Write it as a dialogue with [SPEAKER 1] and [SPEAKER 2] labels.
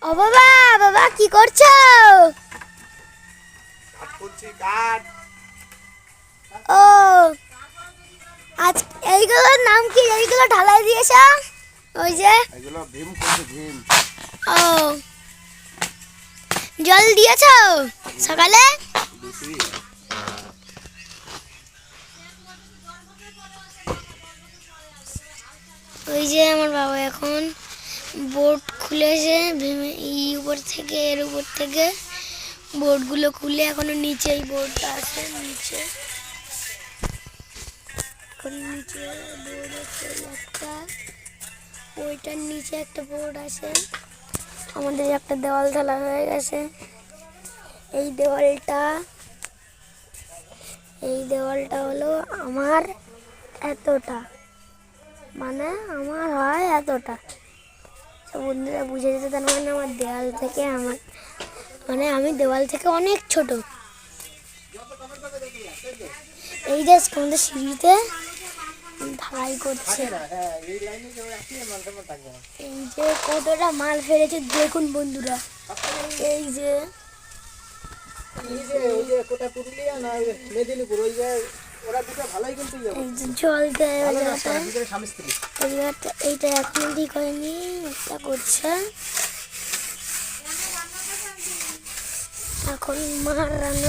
[SPEAKER 1] ও বাবা, বাবা কি করছো? ও আজ এইগুলোর নাম কি? এইগুলো ঢালাই দিয়েছ? ওই যে
[SPEAKER 2] এগুলো ভীম করছে ভীম।
[SPEAKER 1] ও জল দিয়েছো সকালে? ওই যে আমার বাবা এখন বোর্ড খুলেছে উপর থেকে, এর উপর থেকে বোর্ডগুলো খুলে এখনো নিচেই বোর্ডটা আছে নিচে। এখন নিচে বোর্ড আছে একটা, ওইটার নিচে একটা বোর্ড আছে। আমাদের একটা দেওয়াল ঢালা হয়ে গেছে। এই দেওয়ালটা হলো আমার এতটা, মানে আমার হয় এতটা। বন্ধুরা বুঝে যেতে, তার মানে আমার দেওয়াল থেকে আমি দেওয়াল থেকে অনেক ছোট। এই যে আমাদের সিঁড়িতে ঢালাই করছে। এই যে কতটা মাল ফেলেছে দেখুন বন্ধুরা। এই যে জল দেয় এইটা এখন ঠিক হয়নি, এটা করছে এখন মার রান্না।